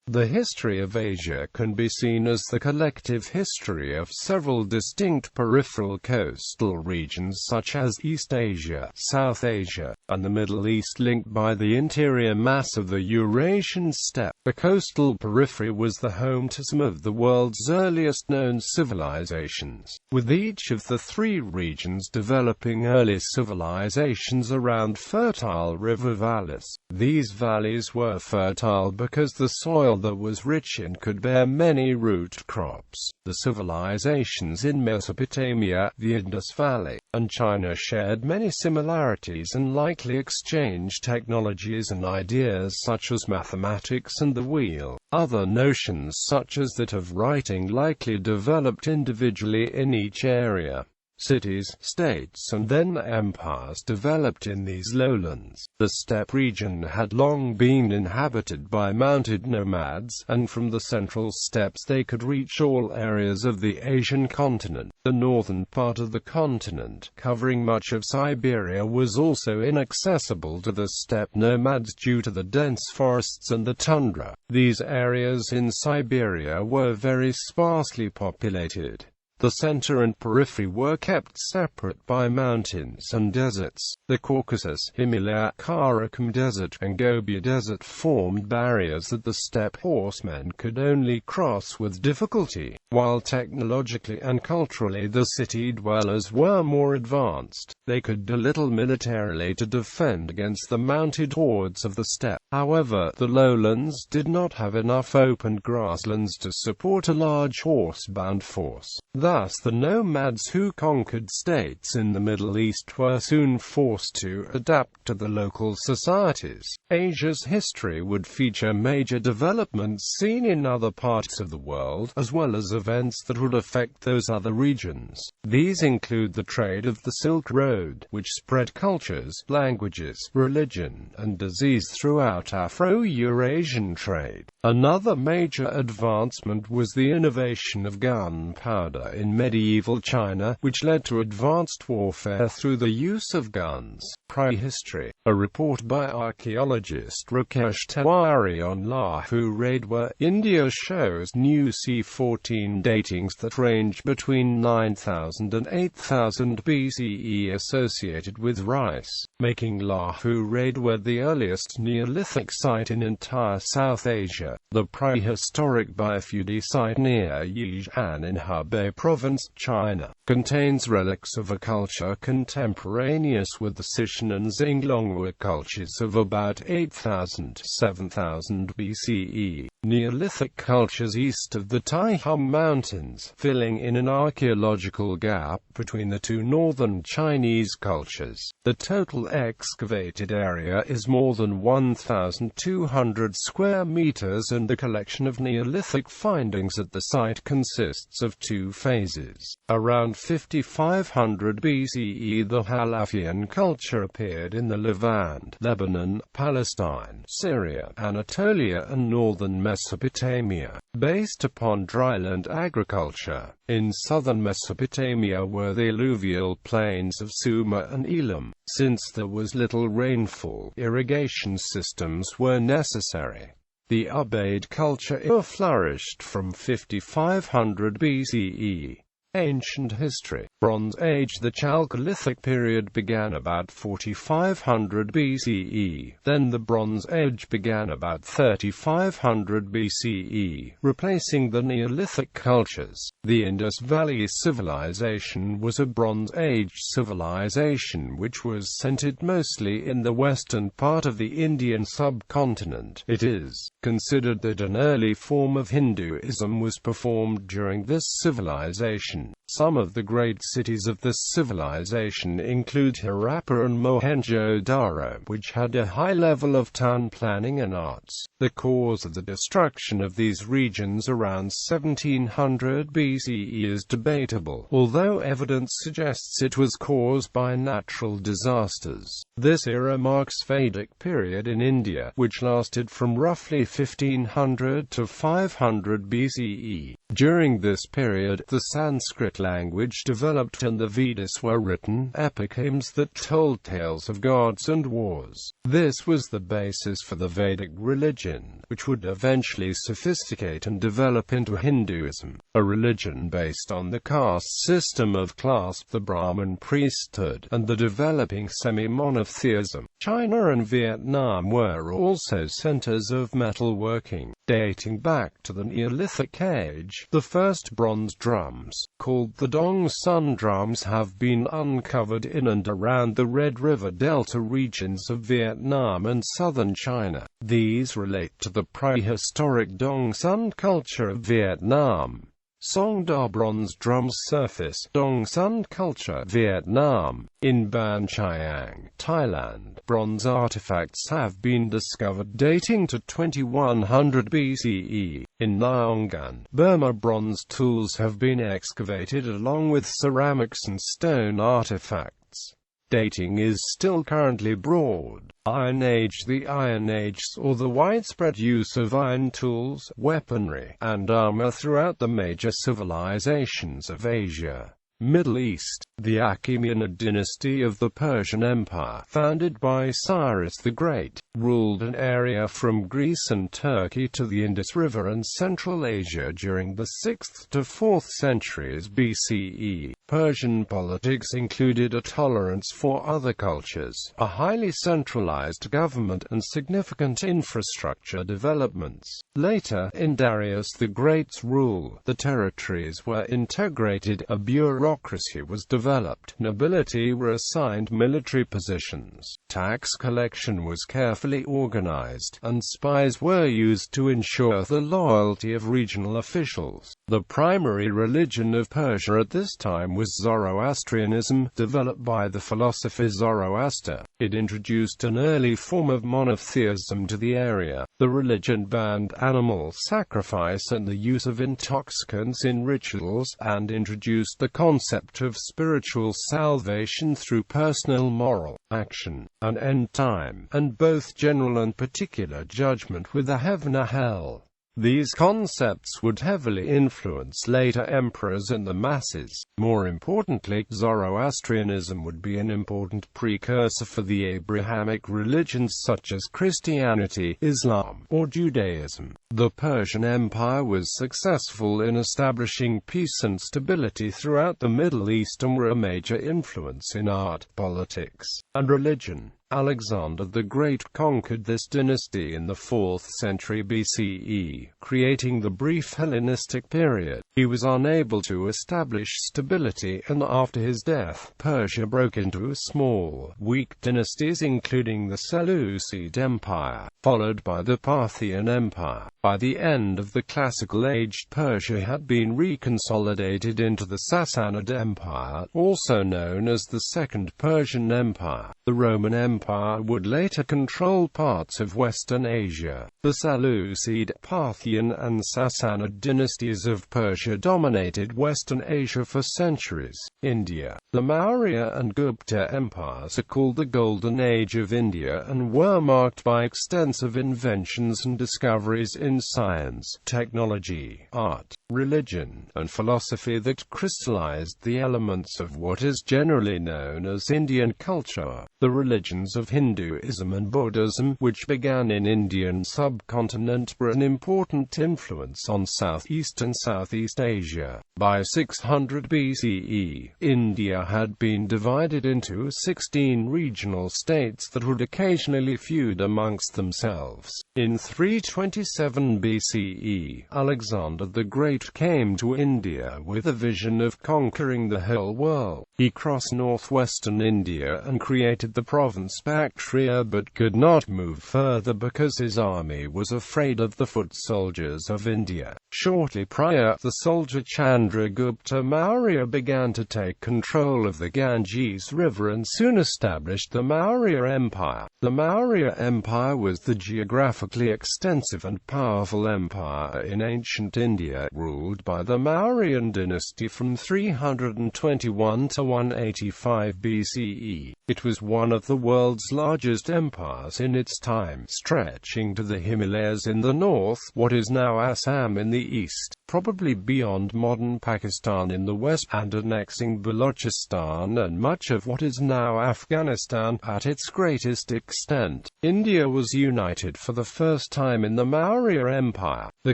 The history of Asia can be seen as the collective history of several distinct peripheral coastal regions such as East Asia, South Asia, and the Middle East, linked by the interior mass of the Eurasian steppe. The coastal periphery was the home to some of the world's earliest known civilizations, with each of the three regions developing early civilizations around fertile river valleys. These valleys were fertile because the soil that was rich and could bear many root crops. The civilizations in Mesopotamia, the Indus Valley, and China shared many similarities and likely exchanged technologies and ideas such as mathematics and the wheel. Other notions such as that of writing likely developed individually in each area. Cities, states and then empires developed in these lowlands. The steppe region had long been inhabited by mounted nomads, and from the central steppes they could reach all areas of the Asian continent. The northern part of the continent, covering much of Siberia, was also inaccessible to the steppe nomads due to the dense forests and the tundra. These areas in Siberia were very sparsely populated. The center and periphery were kept separate by mountains and deserts. The Caucasus, Himalaya, Karakum Desert, and Gobi Desert formed barriers that the steppe horsemen could only cross with difficulty, while technologically and culturally the city dwellers were more advanced. They could do little militarily to defend against the mounted hordes of the steppe. However, the lowlands did not have enough open grasslands to support a large horse-bound force. Thus, the nomads who conquered states in the Middle East were soon forced to adapt to the local societies. Asia's history would feature major developments seen in other parts of the world, as well as events that would affect those other regions. These include the trade of the Silk Road, which spread cultures, languages, religion, and disease throughout Afro-Eurasian trade. Another major advancement was the innovation of gunpowder in medieval China, which led to advanced warfare through the use of guns. Prehistory. A report by archaeologist Rakesh Tiwari on Lahu Raidwa, India shows new C14 datings that range between 9000 and 8000 BCE associated with rice, making Lahu Raidwa the earliest Neolithic site in entire South Asia. The prehistoric Baifudi site near Yizhan in Hebei Province, China, contains relics of a culture contemporaneous with the Sichuan and Xinglongwa cultures of about 8000–7000 BCE. Neolithic cultures east of the Taiham Mountains, filling in an archaeological gap between the two northern Chinese cultures. The total excavated area is more than 1,200 square meters, and the collection of Neolithic findings at the site consists of two phases. Around 5500 BCE, the Halafian culture appeared in the Levant, Lebanon, Palestine, Syria, Anatolia, and northern Mesopotamia, based upon dryland agriculture. In southern Mesopotamia were the alluvial plains of Sumer and Elam. Since there was little rainfall, irrigation systems were necessary. The Ubaid culture flourished from 5500 BCE. Ancient history. Bronze Age. The Chalcolithic period began about 4500 BCE. Then the Bronze Age began about 3500 BCE, replacing the Neolithic cultures. The Indus Valley civilization was a Bronze Age civilization which was centered mostly in the western part of the Indian subcontinent. It is considered that an early form of Hinduism was performed during this civilization. Some of the great cities of this civilization include Harappa and Mohenjo-Daro, which had a high level of town planning and arts. The cause of the destruction of these regions around 1700 BCE is debatable, although evidence suggests it was caused by natural disasters. This era marks Vedic period in India, which lasted from roughly 1500 to 500 BCE. During this period, the Sanskrit Sanskrit language developed and the Vedas were written epic hymns that told tales of gods and wars. This was the basis for the Vedic religion, which would eventually sophisticate and develop into Hinduism, a religion based on the caste system of the Brahmin priesthood, and the developing semi-monotheism. China and Vietnam were also centers of metalworking, dating back to the Neolithic age. The first bronze drums, called the Dong Sun drums, have been uncovered in and around the Red River Delta regions of Vietnam and southern China. These relate to the prehistoric Dong Sun culture of Vietnam. Song Da bronze drums surface, Dong Sun culture, Vietnam. In Ban Chiang, Thailand, bronze artifacts have been discovered dating to 2100 BCE. In Naongan, Burma, bronze tools have been excavated along with ceramics and stone artifacts. Dating is still currently broad. Iron Age. The Iron Age saw the widespread use of iron tools, weaponry, and armor throughout the major civilizations of Asia. Middle East. The Achaemenid dynasty of the Persian Empire, founded by Cyrus the Great, ruled an area from Greece and Turkey to the Indus River and Central Asia during the 6th to 4th centuries BCE. Persian politics included a tolerance for other cultures, a highly centralized government, and significant infrastructure developments. Later, in Darius the Great's rule, the territories were integrated, a bureaucracy was developed, nobility were assigned military positions, tax collection was carefully organized, and spies were used to ensure the loyalty of regional officials. The primary religion of Persia at this time was Zoroastrianism, developed by the philosopher Zoroaster. It introduced an early form of monotheism to the area. The religion banned animal sacrifice and the use of intoxicants in rituals, and introduced the concept of spiritual salvation through personal moral action, an end time, and both general and particular judgment with a heaven and hell. These concepts would heavily influence later emperors and the masses. More importantly, Zoroastrianism would be an important precursor for the Abrahamic religions such as Christianity, Islam, or Judaism. The Persian Empire was successful in establishing peace and stability throughout the Middle East and were a major influence in art, politics, and religion. Alexander the Great conquered this dynasty in the 4th century BCE, creating the brief Hellenistic period. He was unable to establish stability, and after his death, Persia broke into small, weak dynasties including the Seleucid Empire, followed by the Parthian Empire. By the end of the Classical Age, Persia had been reconsolidated into the Sassanid Empire, also known as the Second Persian Empire. The Roman Empire would later control parts of Western Asia. The Seleucid, Parthian and Sassanid dynasties of Persia dominated Western Asia for centuries. India. The Maurya and Gupta empires are called the Golden Age of India and were marked by extensive inventions and discoveries in science, technology, art, religion, and philosophy that crystallized the elements of what is generally known as Indian culture. The religions of Hinduism and Buddhism, which began in Indian subcontinent, were an important influence on Southeast and Southeast Asia. By 600 BCE, India had been divided into 16 regional states that would occasionally feud amongst themselves. In 327 BCE, Alexander the Great came to India with a vision of conquering the whole world. He crossed northwestern India and created the province Bactria, but could not move further because his army was afraid of the foot soldiers of India. Shortly prior, the soldier Chandragupta Maurya began to take control of the Ganges River and soon established the Maurya Empire. The Maurya Empire was the geographically extensive and powerful empire in ancient India, ruled by the Mauryan dynasty from 321 to 185 BCE. It was one of the world's largest empires in its time, stretching to the Himalayas in the north, what is now Assam in the east, probably beyond modern Pakistan in the west, and annexing Balochistan and much of what is now Afghanistan at its greatest extent. India was united for the first time in the Maurya Empire. The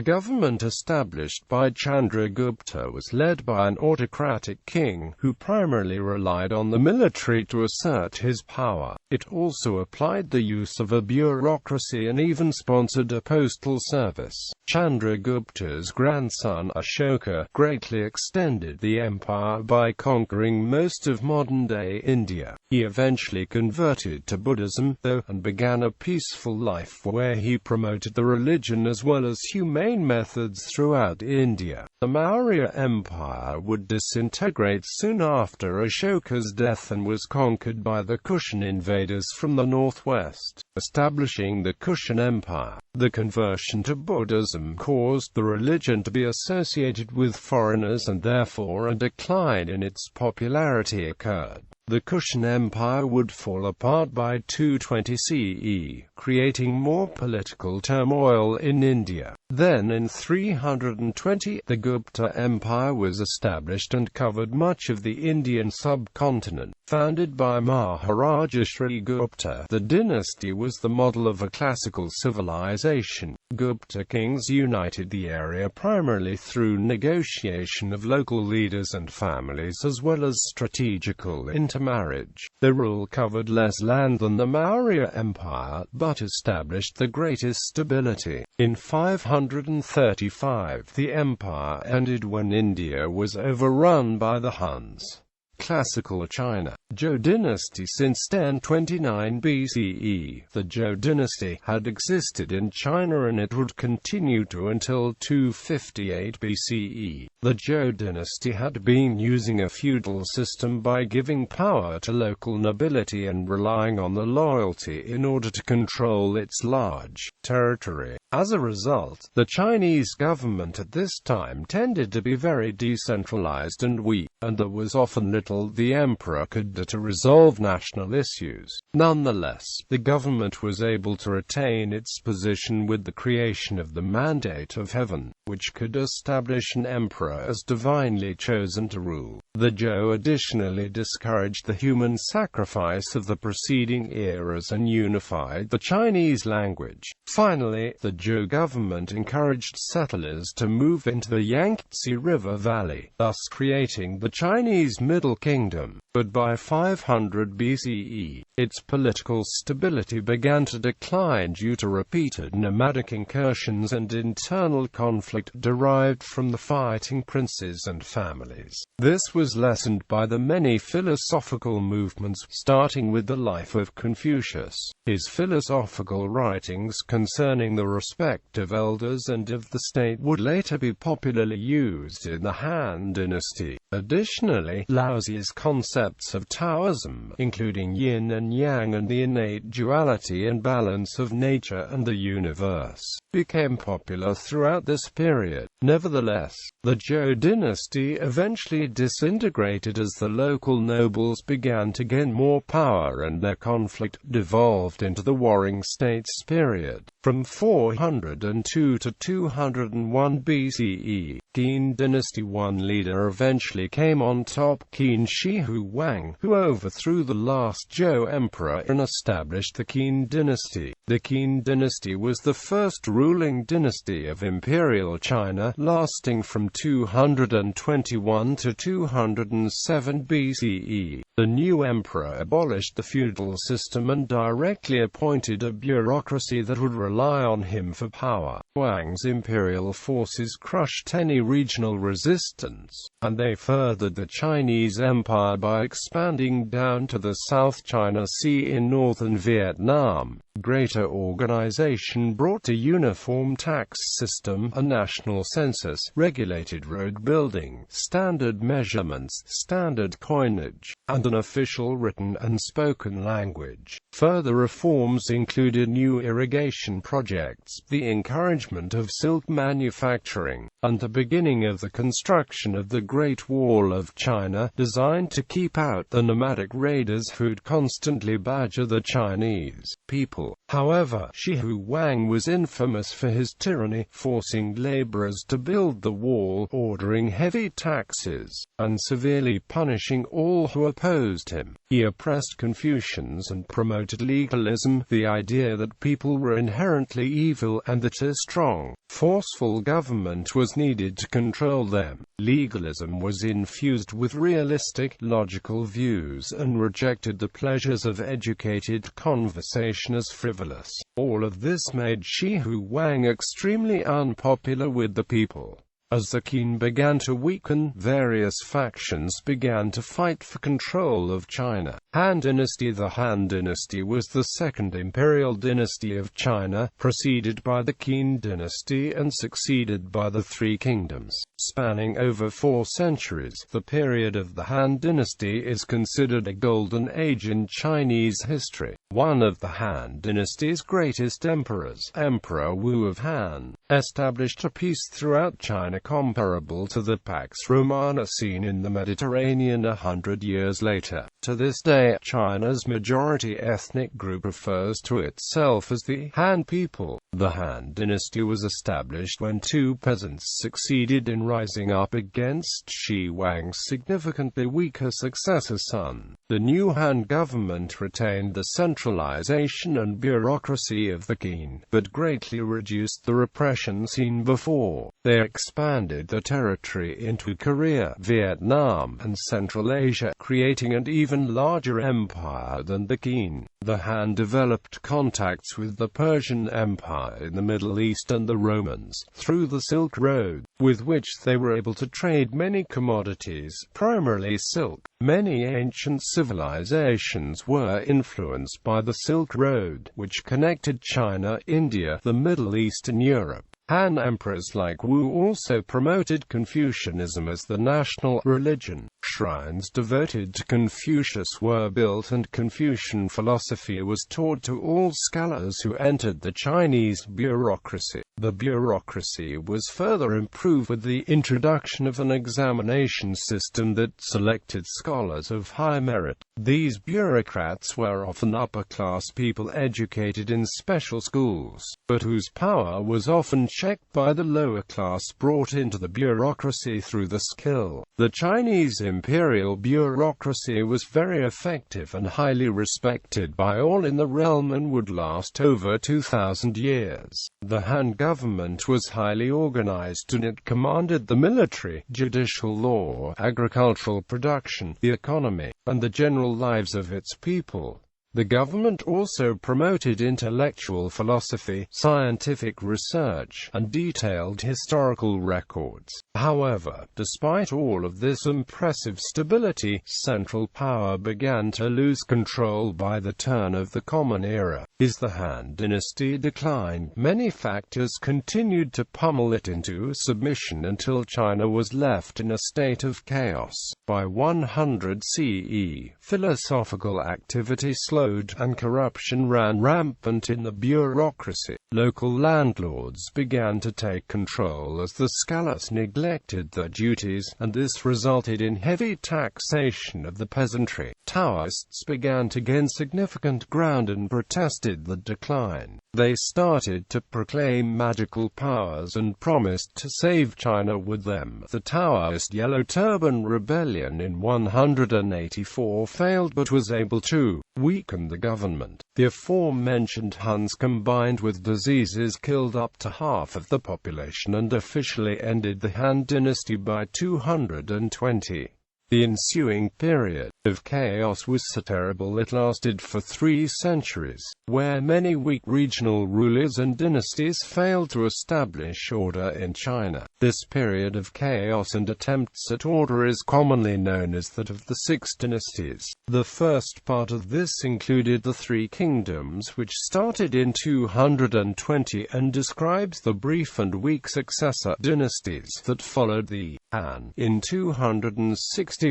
government established by Chandragupta was led by an autocratic king, who primarily relied on the military to assert his power. It also applied the use of a bureaucracy and even sponsored a postal service. Chandragupta's grandson Ashoka greatly extended the empire by conquering most of modern-day India. He eventually converted to Buddhism, though, and began a peaceful life where he promoted the religion as well as humane methods throughout India. The Maurya Empire would disintegrate soon after Ashoka's death and was conquered by the Kushan invaders from the northwest, establishing the Kushan Empire. The conversion to Buddhism caused the religion to be associated with foreigners, and therefore a decline in its popularity occurred. The Kushan Empire would fall apart by 220 CE, creating more political turmoil in India. Then in 320, the Gupta Empire was established and covered much of the Indian subcontinent. Founded by Maharaja Shrigupta, the dynasty was the model of a classical civilization. Gupta kings united the area primarily through negotiation of local leaders and families as well as strategical intermarriage. Their rule covered less land than the Maurya Empire, but established the greatest stability. In 535, the empire ended when India was overrun by the Huns. Classical China. Zhou dynasty. Since 1029 BCE, the Zhou dynasty had existed in China, and it would continue to until 258 BCE. The Zhou dynasty had been using a feudal system by giving power to local nobility and relying on the loyalty in order to control its large territory. As a result, the Chinese government at this time tended to be very decentralized and weak, and there was often little the emperor could do to resolve national issues. Nonetheless, the government was able to retain its position with the creation of the Mandate of Heaven, which could establish an emperor as divinely chosen to rule. The Zhou additionally discouraged the human sacrifice of the preceding eras and unified the Chinese language. Finally, the Zhou government encouraged settlers to move into the Yangtze River Valley, thus creating the Chinese Middle Kingdom. But by 500 BCE, its political stability began to decline due to repeated nomadic incursions and internal conflict derived from the fighting princes and families. This was lessened by the many philosophical movements, starting with the life of Confucius. His philosophical writings concerning the respect of elders and of the state would later be popularly used in the Han Dynasty. Additionally, Laozi's concepts of Taoism, including yin and yang and the innate duality and balance of nature and the universe, became popular throughout this period. Nevertheless, the Zhou dynasty eventually disintegrated as the local nobles began to gain more power and their conflict devolved into the Warring States period. From 402 to 201 BCE, Qin dynasty. One leader eventually came on top, Qin Shi Huang, who overthrew the last Zhou emperor and established the Qin dynasty. The Qin dynasty was the first ruling dynasty of imperial China, lasting from 221 to 207 BCE. The new emperor abolished the feudal system and directly appointed a bureaucracy that would rely on him for power. Huang's imperial forces crushed any regional resistance, and they furthered the Chinese empire by expanding down to the South China Sea in northern Vietnam. Greater organization brought a uniform tax system, a national census, regulated road building, standard measurements, standard coinage, and an official written and spoken language. Further reforms included new irrigation projects, the encouragement of silk manufacturing, and the beginning of the construction of the Great Wall of China, designed to keep out the nomadic raiders who'd constantly badger the Chinese people. people. However, Shi Huang was infamous for his tyranny, forcing laborers to build the wall, ordering heavy taxes, and severely punishing all who opposed him. He oppressed Confucians and promoted legalism, the idea that people were inherently evil and that a strong, forceful government was needed to control them. Legalism was infused with realistic, logical views and rejected the pleasures of educated conversation as frivolous. All of this made Shi Huang extremely unpopular with the people. As the Qin began to weaken, various factions began to fight for control of China. Han Dynasty. The Han Dynasty was the second imperial dynasty of China, preceded by the Qin dynasty and succeeded by the Three Kingdoms. Spanning over 4 centuries, the period of the Han Dynasty is considered a golden age in Chinese history. One of the Han Dynasty's greatest emperors, Emperor Wu of Han, established a peace throughout China comparable to the Pax Romana seen in the Mediterranean 100 years later. To this day, China's majority ethnic group refers to itself as the Han people. The Han Dynasty was established when 2 peasants succeeded in rising up against Shi Huang's significantly weaker successor Sun. The new Han government retained the centralization and bureaucracy of the Qin, but greatly reduced the repression seen before. They expanded the territory into Korea, Vietnam, and Central Asia, creating an even larger empire than the Qin. The Han developed contacts with the Persian Empire in the Middle East and the Romans, through the Silk Road, with which they were able to trade many commodities, primarily silk. Many ancient civilizations were influenced by the Silk Road, which connected China, India, the Middle East and Europe. Han emperors like Wu also promoted Confucianism as the national religion. Shrines devoted to Confucius were built and Confucian philosophy was taught to all scholars who entered the Chinese bureaucracy. The bureaucracy was further improved with the introduction of an examination system that selected scholars of high merit. These bureaucrats were often upper-class people educated in special schools, but whose power was often checked by the lower class brought into the bureaucracy through the skill. The Chinese imperial bureaucracy was very effective and highly respected by all in the realm and would last over 2,000 years. The Han government was highly organized and it commanded the military, judicial law, agricultural production, the economy, and the general lives of its people. The government also promoted intellectual philosophy, scientific research, and detailed historical records. However, despite all of this impressive stability, central power began to lose control by the turn of the Common Era. As the Han Dynasty declined, many factors continued to pummel it into submission until China was left in a state of chaos. By 100 CE, philosophical activity slowed and corruption ran rampant in the bureaucracy. Local landlords began to take control as the scholars neglected their duties, and this resulted in heavy taxation of the peasantry. Taoists began to gain significant ground and protested the decline. They started to proclaim magical powers and promised to save China with them. The Taoist Yellow Turban Rebellion in 184 failed but was able to weaken the government. The aforementioned Huns combined with diseases killed up to half of the population and officially ended the Han Dynasty by 220. The ensuing period of chaos was so terrible it lasted for 3 centuries, where many weak regional rulers and dynasties failed to establish order in China. This period of chaos and attempts at order is commonly known as that of the 6 dynasties. The first part of this included the 3 kingdoms, which started in 220 and describes the brief and weak successor dynasties that followed the Han. In 265,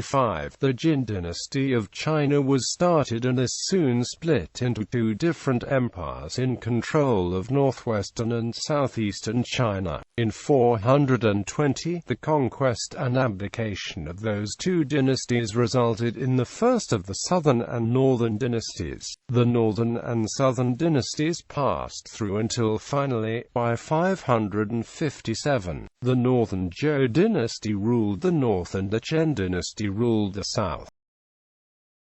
the Jin dynasty of China was started and this soon split into 2 different empires in control of northwestern and southeastern China. In 420, the conquest and abdication of those two dynasties resulted in the first of the Southern and Northern dynasties. The Northern and Southern dynasties passed through until finally, by 557, the Northern Zhou dynasty ruled the north and the Chen dynasty ruled the south.